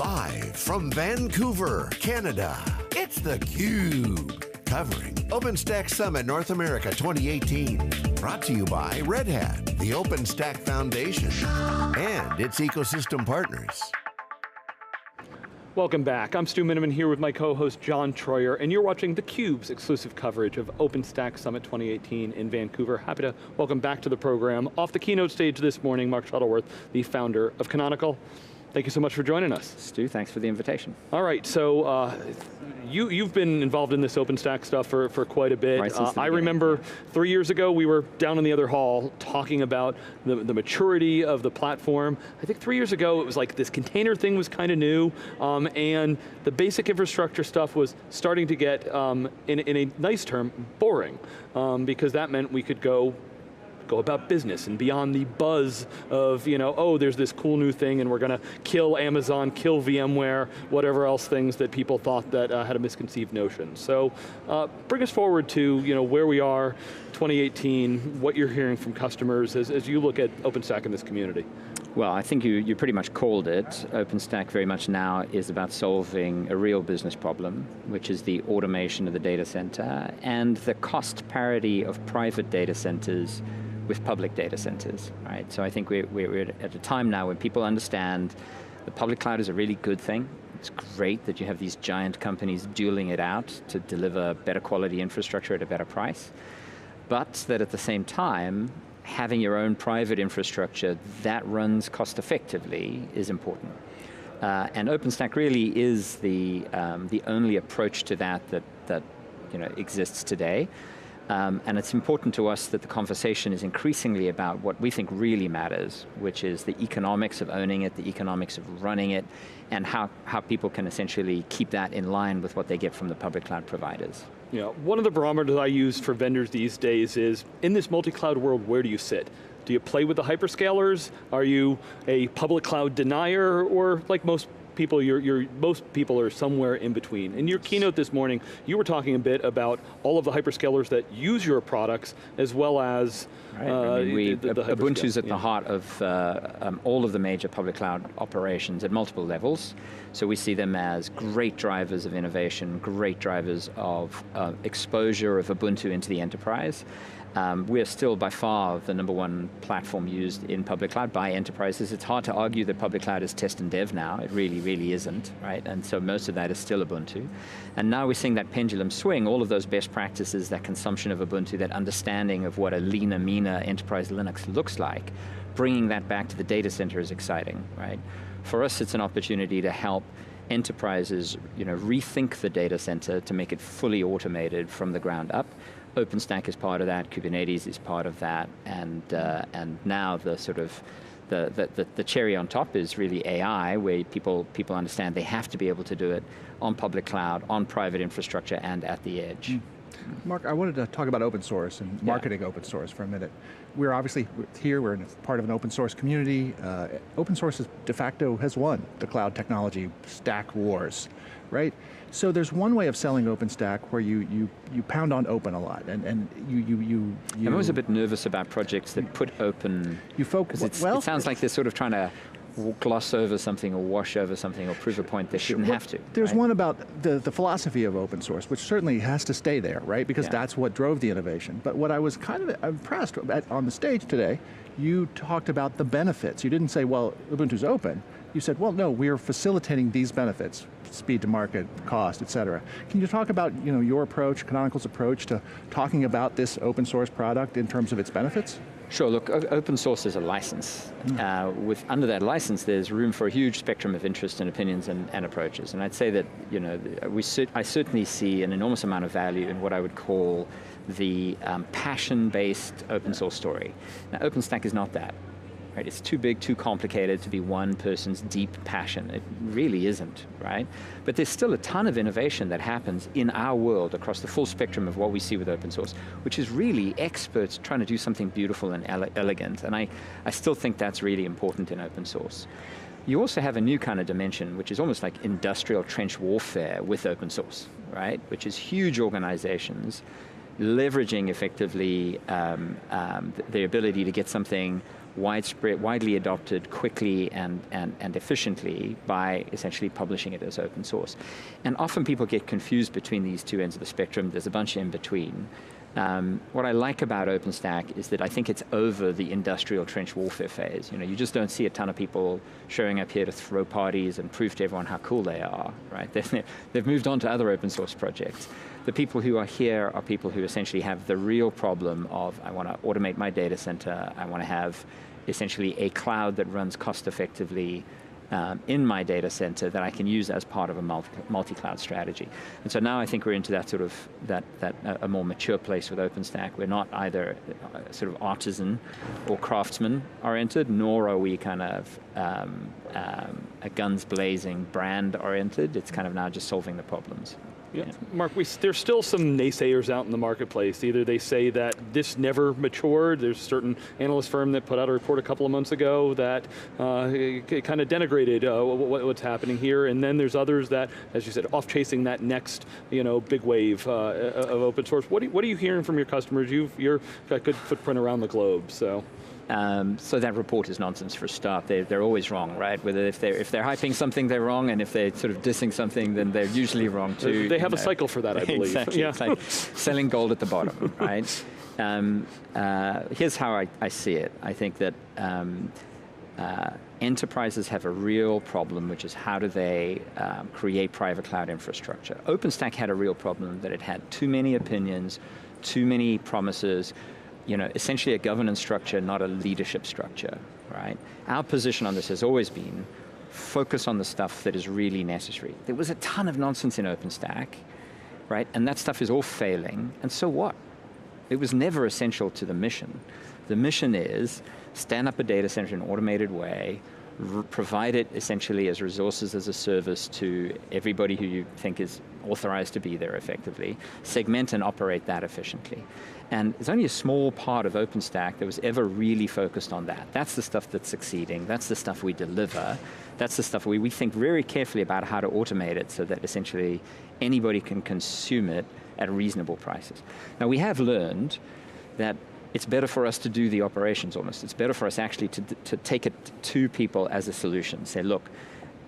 Live from Vancouver, Canada, it's theCUBE, covering OpenStack Summit North America 2018. Brought to you by Red Hat, the OpenStack Foundation, and its ecosystem partners. Welcome back. I'm Stu Miniman here with my co-host John Troyer, and you're watching theCUBE's exclusive coverage of OpenStack Summit 2018 in Vancouver. Happy to welcome back to the program, off the keynote stage this morning, Mark Shuttleworth, the founder of Canonical. Thank you so much for joining us. Stu, thanks for the invitation. All right, so you've been involved in this OpenStack stuff for quite a bit. Right, I remember 3 years ago, we were down in the other hall talking about the maturity of the platform. I think 3 years ago, it was like this container thing was kind of new, and the basic infrastructure stuff was starting to get, in a nice term, boring, because that meant we could go about business and beyond the buzz of, oh, there's this cool new thing and we're going to kill Amazon, kill VMware, whatever else things that people thought that had a misconceived notion. So bring us forward to where we are, 2018, what you're hearing from customers as you look at OpenStack in this community. Well, I think you pretty much called it. OpenStack very much now is about solving a real business problem, which is the automation of the data center and the cost parity of private data centers with public data centers, right? So I think we're at a time now when people understand the public cloud is a really good thing. It's great that you have these giant companies dueling it out to deliver better quality infrastructure at a better price, but that at the same time, having your own private infrastructure that runs cost effectively is important. And OpenStack really is the only approach to that exists today. And it's important to us that the conversation is increasingly about what we think really matters, which is the economics of owning it, the economics of running it, and how people can essentially keep that in line with what they get from the public cloud providers. Yeah, one of the barometers I use for vendors these days is, in this multi-cloud world, where do you sit? Do you play with the hyperscalers? Are you a public cloud denier? Or like most people, most people are somewhere in between. In your keynote this morning, you were talking a bit about all of the hyperscalers that use your products, as well as right. Ubuntu's at the heart of all of the major public cloud operations at multiple levels. So we see them as great drivers of innovation, great drivers of exposure of Ubuntu into the enterprise. We're still by far the #1 platform used in public cloud by enterprises. It's hard to argue that public cloud is test and dev now. It really, really isn't, right? And so most of that is still Ubuntu. And now we're seeing that pendulum swing, all of those best practices, that consumption of Ubuntu, that understanding of what a leaner, meaner enterprise Linux looks like, bringing that back to the data center is exciting, right? For us, it's an opportunity to help enterprises rethink the data center to make it fully automated from the ground up. OpenStack is part of that, Kubernetes is part of that, and now the sort of the cherry on top is really AI, where people understand they have to be able to do it on public cloud, on private infrastructure, and at the edge. Mark, I wanted to talk about open source and marketing open source for a minute. We're obviously here, we're part of an open source community. Open source de facto has won the cloud technology stack wars, right? So there's one way of selling OpenStack where you pound on open a lot, and you I'm always a bit nervous about projects that put open, you focus, it sounds like they're sort of trying to gloss over something or wash over something or prove a point they shouldn't have to. There's right? one about the philosophy of open source, which certainly has to stay there, right? Because that's what drove the innovation. But what I was kind of impressed on the stage today, you talked about the benefits. You didn't say, well, Ubuntu's open. You said, well, no, we are facilitating these benefits, speed to market, cost, et cetera. Can you talk about your approach, Canonical's approach to talking about this open source product in terms of its benefits? Sure, look, open source is a license. Under that license, there's room for a huge spectrum of interest and opinions and approaches. And I'd say that I certainly see an enormous amount of value in what I would call the passion-based open source story. Now, OpenStack is not that. Right? It's too big, too complicated to be one person's deep passion. It really isn't, right? But there's still a ton of innovation that happens in our world across the full spectrum of what we see with open source, which is really experts trying to do something beautiful and elegant, and I still think that's really important in open source. You also have a new kind of dimension, which is almost like industrial trench warfare with open source, right? Which is huge organizations leveraging effectively the ability to get something widely adopted quickly and efficiently by essentially publishing it as open source. And often people get confused between these two ends of the spectrum. There's a bunch in between. What I like about OpenStack is that I think it's over the industrial trench warfare phase. You just don't see a ton of people showing up here to throw parties and prove to everyone how cool they are, right? They've moved on to other open source projects. The people who are here are people who essentially have the real problem of, I want to automate my data center, I want to have essentially a cloud that runs cost effectively in my data center that I can use as part of a multi-cloud strategy. And so now I think we're into that sort of, a more mature place with OpenStack. We're not either sort of artisan or craftsman oriented, nor are we kind of a guns blazing brand oriented. It's kind of now just solving the problems. Yeah. Mark, there's still some naysayers out in the marketplace. Either they say that this never matured. There's a certain analyst firm that put out a report a couple of months ago that it kind of denigrated what's happening here. And then there's others that, as you said, off chasing that next big wave of open source. What are you hearing from your customers? You've got a good footprint around the globe, so. So that report is nonsense for a start. They're always wrong, right? Whether if they're hyping something, they're wrong, and if they're sort of dissing something, then they're usually wrong too. They have a cycle for that, I believe. Exactly. Yeah. It's like selling gold at the bottom, right? Here's how I see it. I think that enterprises have a real problem, which is how do they create private cloud infrastructure. OpenStack had a real problem that it had too many opinions, too many promises, essentially a governance structure, not a leadership structure, right? Our position on this has always been focus on the stuff that is really necessary. There was a ton of nonsense in OpenStack, right? And that stuff is all failing, and so what? It was never essential to the mission. The mission is stand up a data center in an automated way, provide it essentially as resources as a service to everybody who you think is authorized to be there effectively, segment and operate that efficiently. And there's only a small part of OpenStack that was ever really focused on that. That's the stuff that's succeeding, that's the stuff we deliver, that's the stuff we think very carefully about how to automate it so that essentially anybody can consume it at reasonable prices. Now we have learned that it's better for us to do the operations almost. It's better for us actually to take it to people as a solution. Say, look,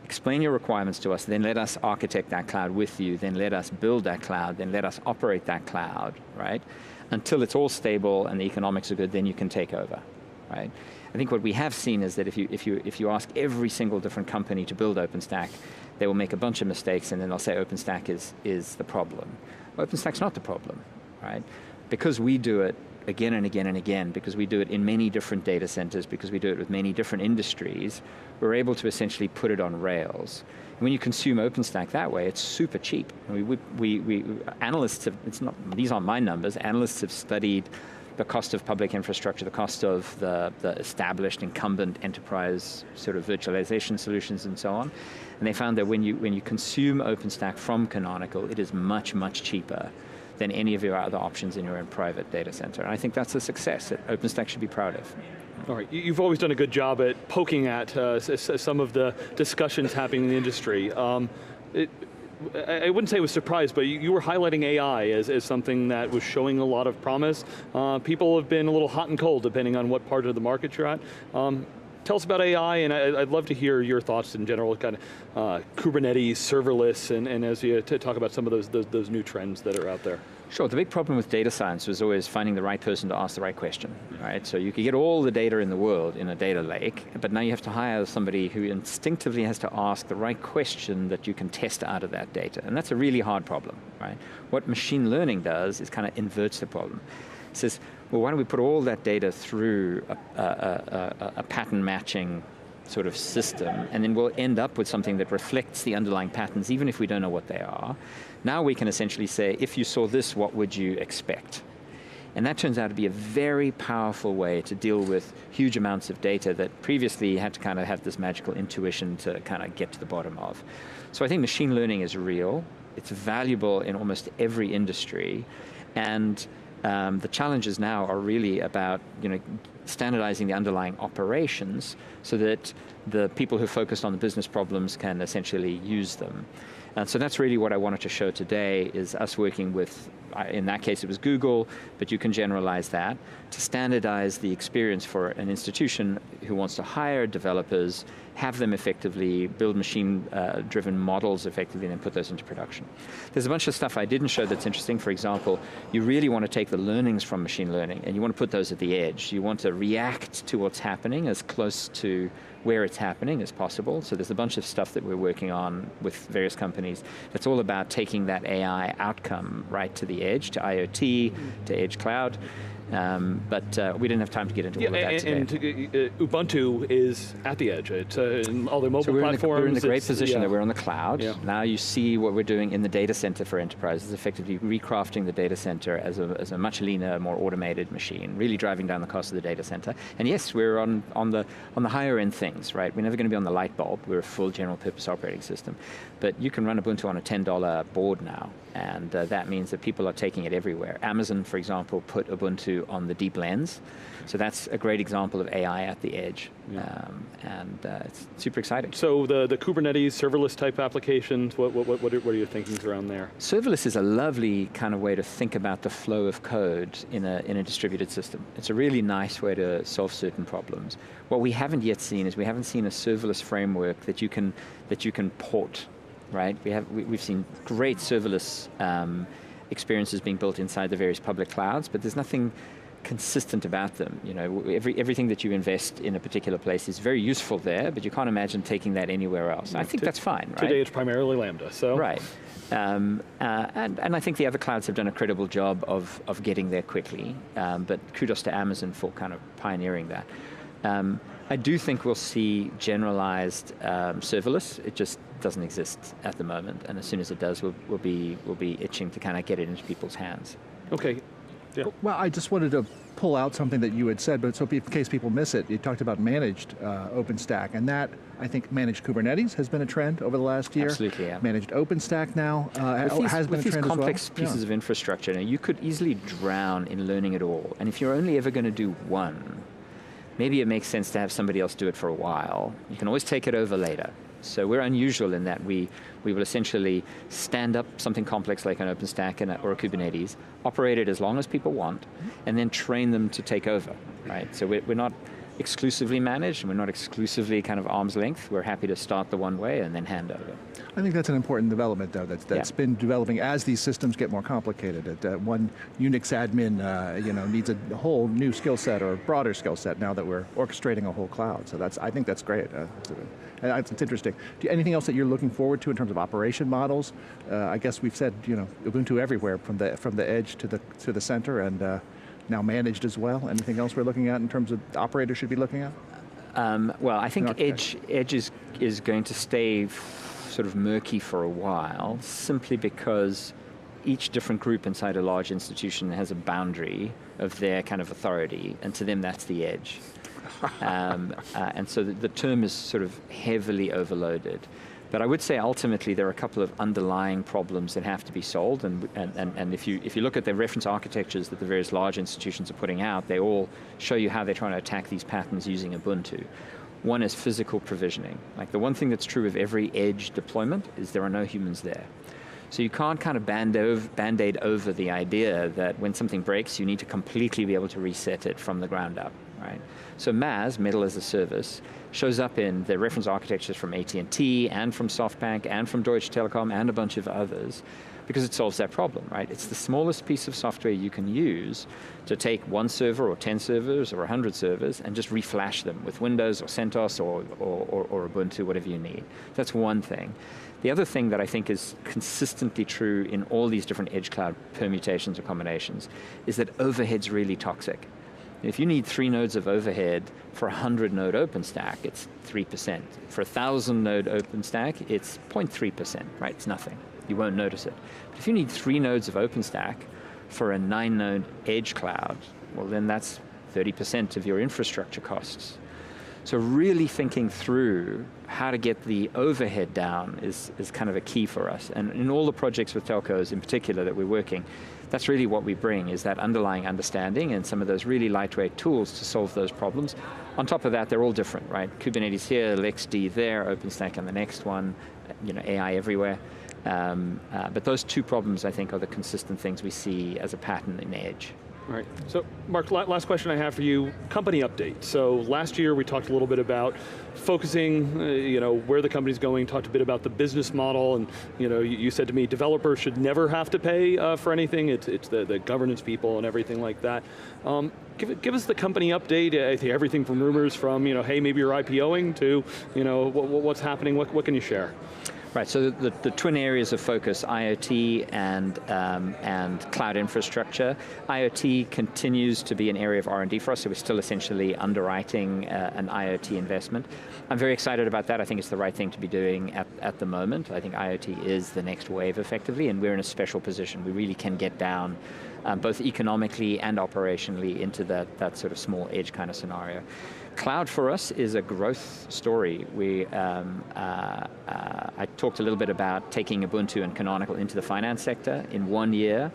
explain your requirements to us, then let us architect that cloud with you, then let us build that cloud, then let us operate that cloud, right? Until it's all stable and the economics are good, then you can take over, right? I think what we have seen is that if you ask every single different company to build OpenStack, they will make a bunch of mistakes and then they'll say OpenStack is the problem. OpenStack's not the problem, right? Because we do it again and again and again, because we do it in many different data centers, because we do it with many different industries, we're able to essentially put it on rails. And when you consume OpenStack that way, it's super cheap. Analysts have, these aren't my numbers, analysts have studied the cost of public infrastructure, the cost of the established incumbent enterprise sort of virtualization solutions and so on. And they found that when you consume OpenStack from Canonical, it is much, much cheaper than any of your other options in your own private data center. And I think that's a success that OpenStack should be proud of. All right, you've always done a good job at poking at some of the discussions happening in the industry. I wouldn't say I was surprised, but you were highlighting AI as something that was showing a lot of promise. People have been a little hot and cold depending on what part of the market you're at. Tell us about AI, and I'd love to hear your thoughts in general, kind of Kubernetes, serverless, and as you talk about some of those new trends that are out there. Sure, the big problem with data science was always finding the right person to ask the right question, right? So you could get all the data in the world in a data lake, but now you have to hire somebody who instinctively has to ask the right question that you can test out of that data, and that's a really hard problem, right? What machine learning does is kind of inverts the problem. It says, well, why don't we put all that data through a pattern matching sort of system, and then we'll end up with something that reflects the underlying patterns, even if we don't know what they are. Now we can essentially say, if you saw this, what would you expect? And that turns out to be a very powerful way to deal with huge amounts of data that previously you had to kind of have this magical intuition to kind of get to the bottom of. So I think machine learning is real. It's valuable in almost every industry. And the challenges now are really about standardizing the underlying operations so that the people who focused on the business problems can essentially use them. And so that's really what I wanted to show today, is us working with, in that case it was Google, but you can generalize that, to standardize the experience for an institution who wants to hire developers, have them effectively build machine-driven models effectively, and then put those into production. There's a bunch of stuff I didn't show that's interesting. For example, you really want to take the learnings from machine learning, and you want to put those at the edge. You want to react to what's happening as close to where it's happening as possible. So there's a bunch of stuff that we're working on with various companies that's all about taking that AI outcome right to the edge, to IoT, to edge cloud. But we didn't have time to get into all of that today. And Ubuntu is at the edge. It's in all the mobile platforms. We're in the great position that we're on the cloud. Yeah. Now you see what we're doing in the data center for enterprises, effectively recrafting the data center as a much leaner, more automated machine, really driving down the cost of the data center. And yes, we're on the higher end things, right? We're never going to be on the light bulb. We're a full general purpose operating system. But you can run Ubuntu on a $10 board now, and that means that people are taking it everywhere. Amazon, for example, put Ubuntu on the deep lens. So that's a great example of AI at the edge, it's super exciting. So the Kubernetes serverless type applications, what are your thinkings around there? Serverless is a lovely kind of way to think about the flow of code in a distributed system. It's a really nice way to solve certain problems. What we haven't yet seen is we haven't seen a serverless framework that you can port, right? We've seen great serverless experiences being built inside the various public clouds, but there's nothing consistent about them. You know, everything that you invest in a particular place is very useful there, but you can't imagine taking that anywhere else. I think that's fine, right? Today it's primarily Lambda, so. Right. And I think the other clouds have done a credible job of getting there quickly, but kudos to Amazon for kind of pioneering that. I do think we'll see generalized serverless. It just doesn't exist at the moment, and as soon as it does, we'll be itching to kind of get it into people's hands. Okay. Yeah. Well, I just wanted to pull out something that you had said, but so in case people miss it, you talked about managed OpenStack, and that, I think, managed Kubernetes has been a trend over the last year. Absolutely, yeah. Managed OpenStack now has been a trend as well. With these complex pieces of infrastructure, now, you could easily drown in learning it all, and if you're only ever going to do one, maybe it makes sense to have somebody else do it for a while. You can always take it over later. So we're unusual in that we will essentially stand up something complex like an OpenStack or a Kubernetes, operate it as long as people want, and then train them to take over, right? So we're not exclusively managed, and we're not exclusively kind of arm's length. We're happy to start the one way and then hand over. I think that's an important development, though, that's been developing as these systems get more complicated. One Unix admin needs a whole new skill set or broader skill set now that we're orchestrating a whole cloud. So I think that's great. It's interesting. Anything else that you're looking forward to in terms of operation models? I guess we've said Ubuntu everywhere from the edge to the center, and now managed as well. Anything else we're looking at in terms of the operator should be looking at? Well, I think edge is going to stay sort of murky for a while, simply because each different group inside a large institution has a boundary of their kind of authority, and to them that's the edge. And so the term is sort of heavily overloaded. But I would say ultimately there are a couple of underlying problems that have to be solved, and if you look at the reference architectures that the various large institutions are putting out, they all show you how they're trying to attack these patterns using Ubuntu. One is physical provisioning. Like, the one thing that's true of every edge deployment is there are no humans there. So you can't kind of band-aid over the idea that when something breaks, you need to completely be able to reset it from the ground up, right? So MAS, Metal as a Service, shows up in the reference architectures from AT&T and from SoftBank and from Deutsche Telekom and a bunch of others, because it solves that problem, right? It's the smallest piece of software you can use to take one server or 10 servers or 100 servers and just reflash them with Windows or CentOS or Ubuntu, whatever you need. That's one thing. The other thing that I think is consistently true in all these different edge cloud permutations or combinations is that overhead's really toxic. If you need 3 nodes of overhead for a 100-node OpenStack, it's 3%. For a 1,000-node OpenStack, it's 0.3%, right? It's nothing. You won't notice it. But if you need 3 nodes of OpenStack for a 9-node edge cloud, well, then that's 30% of your infrastructure costs. So really thinking through how to get the overhead down is kind of a key for us. And in all the projects with telcos in particular that we're working, that's really what we bring, is that underlying understanding and some of those really lightweight tools to solve those problems. On top of that, they're all different, right? Kubernetes here, LXD there, OpenStack on the next one, AI everywhere. But those two problems, I think, are the consistent things we see as a pattern in Edge. All right, so Mark, last question I have for you, company update. So last year we talked a little bit about focusing, where the company's going, talked a bit about the business model, and you said to me, developers should never have to pay for anything, it's the governance people and everything like that. Give us the company update, I think everything from rumors from, hey, maybe you're IPOing to, what's happening, what can you share? Right, so the twin areas of focus, IoT and cloud infrastructure. IoT continues to be an area of R&D for us, so we're still essentially underwriting an IoT investment. I'm very excited about that. I think it's the right thing to be doing at the moment. I think IoT is the next wave effectively, and we're in a special position. We really can get down both economically and operationally into that sort of small edge kind of scenario. Cloud for us is a growth story. I talked a little bit about taking Ubuntu and Canonical into the finance sector. In 1 year,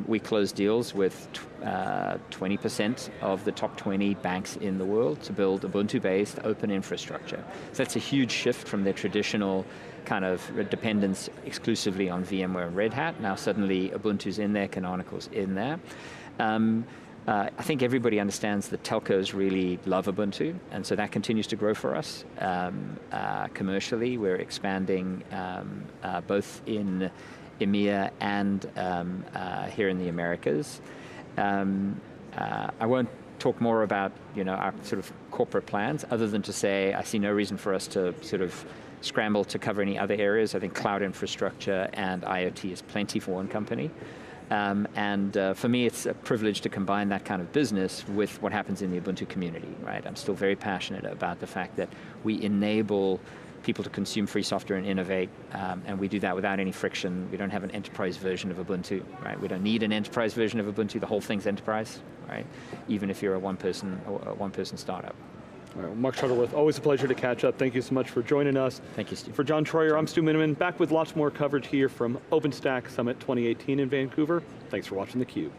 we closed deals with 20% of the top 20 banks in the world to build Ubuntu-based open infrastructure. So that's a huge shift from their traditional kind of dependence exclusively on VMware and Red Hat. Now suddenly Ubuntu's in there, Canonical's in there. I think everybody understands that telcos really love Ubuntu, and so that continues to grow for us. Commercially, we're expanding both in EMEA and here in the Americas. I won't talk more about our sort of corporate plans, other than to say I see no reason for us to sort of scramble to cover any other areas. I think cloud infrastructure and IoT is plenty for one company. For me, it's a privilege to combine that kind of business with what happens in the Ubuntu community, right? I'm still very passionate about the fact that we enable people to consume free software and innovate, and we do that without any friction. We don't have an enterprise version of Ubuntu, right? We don't need an enterprise version of Ubuntu. The whole thing's enterprise, right? Even if you're a one-person startup. All right, well, Mark Shuttleworth, always a pleasure to catch up. Thank you so much for joining us. Thank you, Steve. For John Troyer, I'm Stu Miniman, back with lots more coverage here from OpenStack Summit 2018 in Vancouver. Thanks for watching theCUBE.